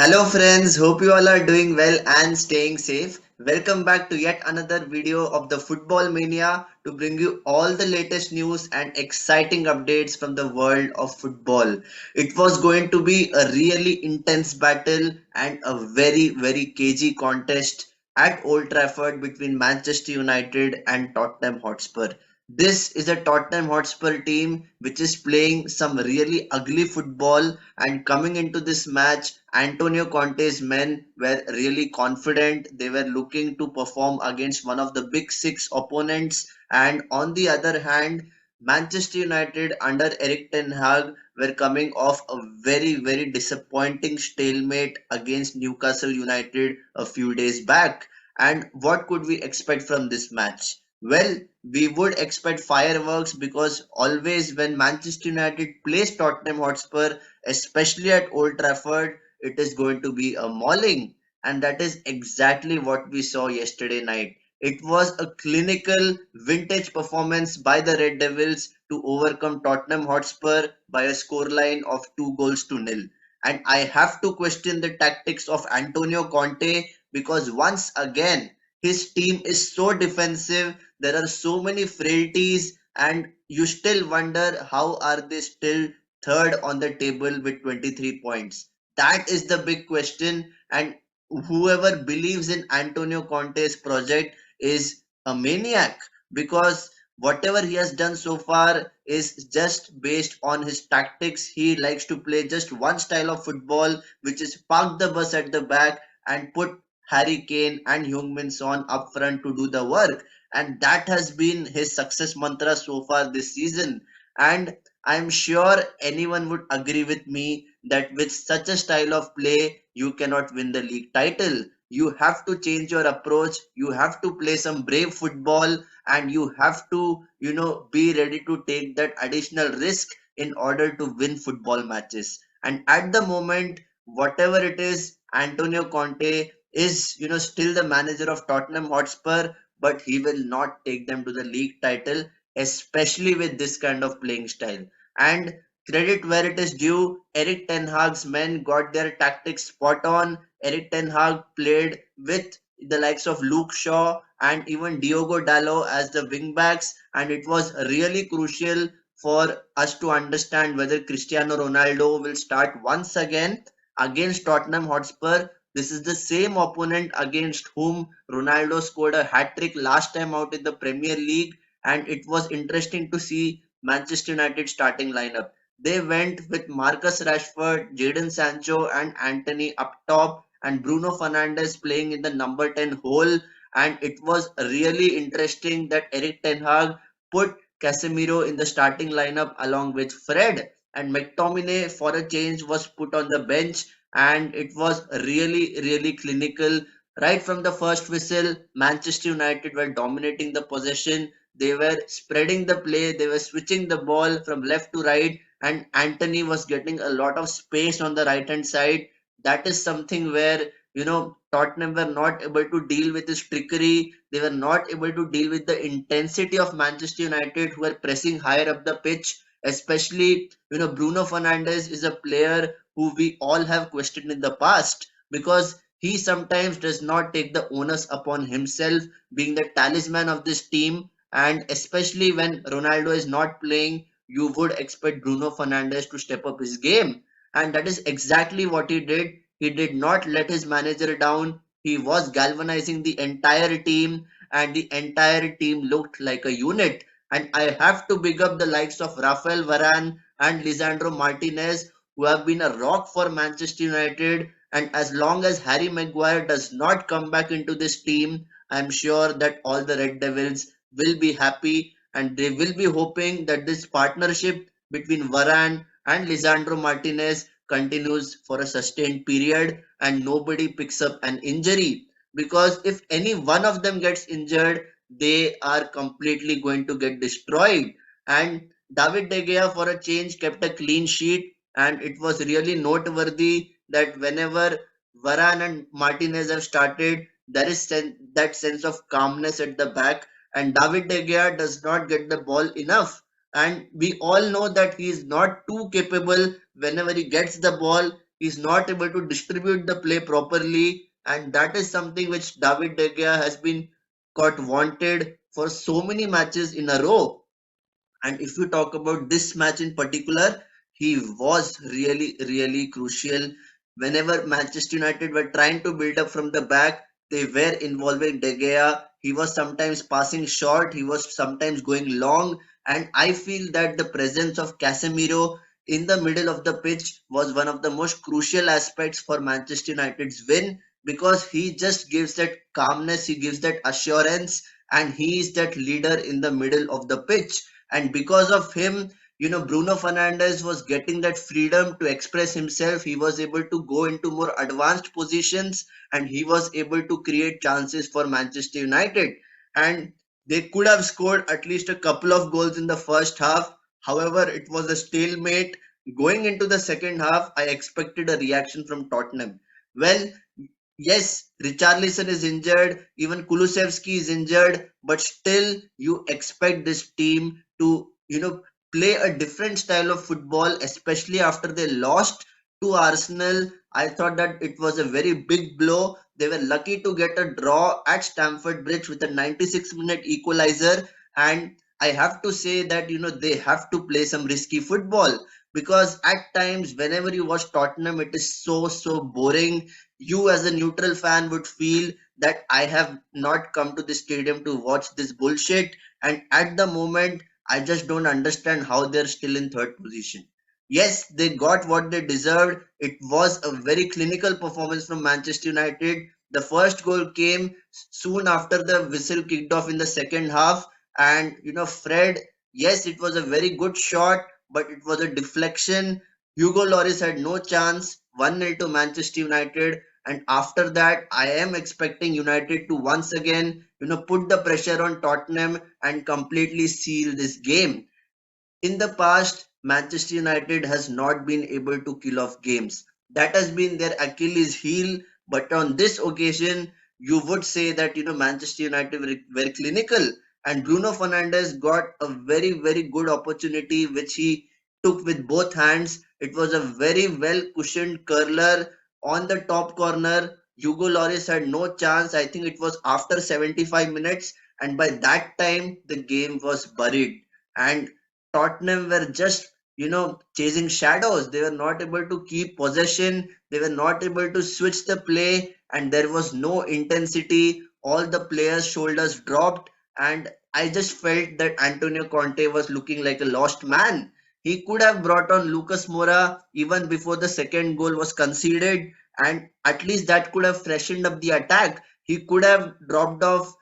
Hello friends, hope you all are doing well and staying safe. Welcome back to yet another video of the Football Mania to bring you all the latest news and exciting updates from the world of football. It was going to be a really intense battle and a very cagey contest at Old Trafford between Manchester United and Tottenham Hotspur. This is a Tottenham Hotspur team which is playing some really ugly football, and coming into this match, Antonio Conte's men were really confident. They were looking to perform against one of the big six opponents. And on the other hand, Manchester United under Erik Ten Hag were coming off a very disappointing stalemate against Newcastle United a few days back. And what could we expect from this match? Well, we would expect fireworks because always when Manchester United plays Tottenham Hotspur, especially at Old Trafford, it is going to be a mauling. And that is exactly what we saw yesterday night. It was a clinical, vintage performance by the Red Devils to overcome Tottenham Hotspur by a scoreline of 2 goals to nil. And I have to question the tactics of Antonio Conte because once again, his team is so defensive. There are so many frailties, and you still wonder how are they still third on the table with 23 points. That is the big question, and whoever believes in Antonio Conte's project is a maniac because whatever he has done so far is just based on his tactics. He likes to play just one style of football, which is park the bus at the back and put Harry Kane and Heung-min Son up front to do the work. And that has been his success mantra so far this season. And I'm sure anyone would agree with me that with such a style of play, you cannot win the league title. You have to change your approach. You have to play some brave football, and you have to, be ready to take that additional risk in order to win football matches. And at the moment, whatever it is, Antonio Conte is, still the manager of Tottenham Hotspur, but he will not take them to the league title, especially with this kind of playing style. And credit where it is due, Erik Ten Hag's men got their tactics spot on. Erik Ten Hag played with the likes of Luke Shaw and even Diogo Dalot as the wingbacks, and it was really crucial for us to understand whether Cristiano Ronaldo will start once again against Tottenham Hotspur. This is the same opponent against whom Ronaldo scored a hat trick last time out in the Premier League, and it was interesting to see Manchester United starting lineup. They went with Marcus Rashford, Jadon Sancho, and Anthony up top, and Bruno Fernandes playing in the number 10 hole. And it was really interesting that Erik Ten Hag put Casemiro in the starting lineup along with Fred, and McTominay for a change was put on the bench, and it was really clinical. Right from the first whistle, Manchester United were dominating the possession. They were spreading the play, they were switching the ball from left to right, and Anthony was getting a lot of space on the right hand side. That is something where Tottenham were not able to deal with his trickery. They were not able to deal with the intensity of Manchester United, who were pressing higher up the pitch. Especially, Bruno Fernandes is a player who we all have questioned in the past because he sometimes does not take the onus upon himself being the talisman of this team. And especially when Ronaldo is not playing, you would expect Bruno Fernandes to step up his game. And that is exactly what he did. He did not let his manager down. He was galvanizing the entire team, and the entire team looked like a unit. And I have to big up the likes of Rafael Varane and Lisandro Martinez, who have been a rock for Manchester United. And as long as Harry Maguire does not come back into this team, I'm sure that all the Red Devils will be happy, and they will be hoping that this partnership between Varane and Lisandro Martinez continues for a sustained period and nobody picks up an injury. Because if any one of them gets injured, they are completely going to get destroyed. And David De Gea, for a change, kept a clean sheet, and it was really noteworthy that whenever Varane and Martinez have started, there is that sense of calmness at the back, and David De Gea does not get the ball enough. And we all know that he is not too capable. Whenever he gets the ball, He's not able to distribute the play properly, and that is something which David De Gea has been got wanted for so many matches in a row. And if you talk about this match in particular, he was really, really crucial. Whenever Manchester United were trying to build up from the back, they were involving De Gea. He was sometimes passing short, he was sometimes going long. And I feel that the presence of Casemiro in the middle of the pitch was one of the most crucial aspects for Manchester United's win, because he just gives that calmness, he gives that assurance, and he is that leader in the middle of the pitch. And because of him, Bruno Fernandes was getting that freedom to express himself. He was able to go into more advanced positions, and he was able to create chances for Manchester United. And they could have scored at least a couple of goals in the first half. However, it was a stalemate. Going into the second half, I expected a reaction from Tottenham. Well, yes, Richarlison is injured, even Kulusevski is injured, but still you expect this team to, play a different style of football, especially after they lost to Arsenal. I thought that it was a very big blow. They were lucky to get a draw at Stamford Bridge with a 96-minute equalizer. And I have to say that, they have to play some risky football, because at times, whenever you watch Tottenham, it is so, so boring. You as a neutral fan would feel that I have not come to the stadium to watch this bullshit. And at the moment, I just don't understand how they're still in third position. Yes, they got what they deserved. It was a very clinical performance from Manchester United. The first goal came soon after the whistle kicked off in the second half. And, Fred, yes, it was a very good shot, but it was a deflection. Hugo Lloris had no chance. 1-0 to Manchester United. And after that, I am expecting United to once again, put the pressure on Tottenham and completely seal this game. In the past, Manchester United has not been able to kill off games. That has been their Achilles heel. But on this occasion, you would say that Manchester United were clinical, and Bruno Fernandes got a very, very good opportunity which he took with both hands. It was a very well cushioned curler on the top corner. Hugo Lloris had no chance. I think it was after 75 minutes, and by that time the game was buried. And Tottenham were just, chasing shadows. They were not able to keep possession. They were not able to switch the play, and there was no intensity. All the players' shoulders dropped, and I just felt that Antonio Conte was looking like a lost man. He could have brought on Lucas Moura even before the second goal was conceded, and at least that could have freshened up the attack. He could have dropped off,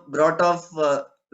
brought off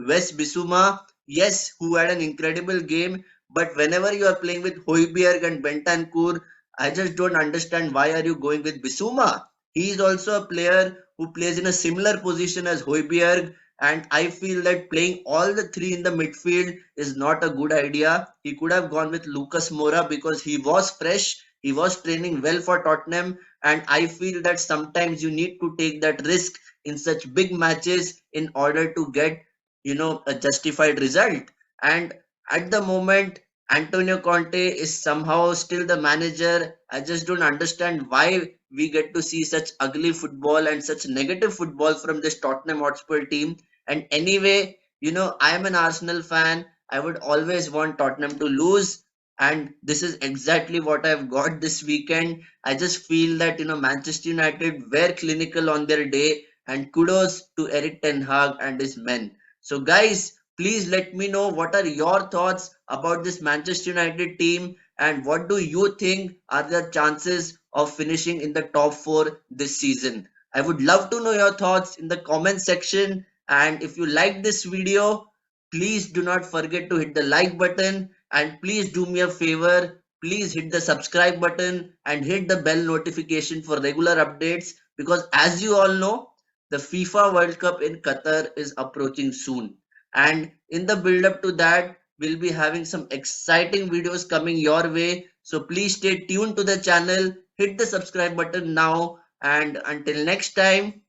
Wes Bissouma, yes, who had an incredible game. But whenever you are playing with Højbjerg and Bentancur, I just don't understand why are you going with Bissouma. He is also a player who plays in a similar position as Højbjerg, and I feel that playing all the three in the midfield is not a good idea. He could have gone with Lucas Moura because he was fresh, he was training well for Tottenham, and I feel that sometimes you need to take that risk in such big matches in order to get, a justified result. And at the moment, Antonio Conte is somehow still the manager. I just don't understand why we get to see such ugly football and such negative football from this Tottenham Hotspur team. And anyway, I am an Arsenal fan. I would always want Tottenham to lose. And this is exactly what I've got this weekend. I just feel that, Manchester United were clinical on their day. And kudos to Erik Ten Hag and his men. So, guys, please let me know what are your thoughts about this Manchester United team, and what do you think are the chances of finishing in the top 4 this season. I would love to know your thoughts in the comment section, and if you like this video, please do not forget to hit the like button, and please do me a favor, please hit the subscribe button and hit the bell notification for regular updates, because as you all know, the FIFA World Cup in Qatar is approaching soon. And in the build up to that, we'll be having some exciting videos coming your way. So please stay tuned to the channel, hit the subscribe button now. And until next time,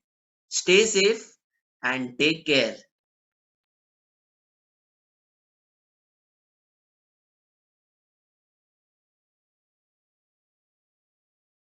stay safe and take care.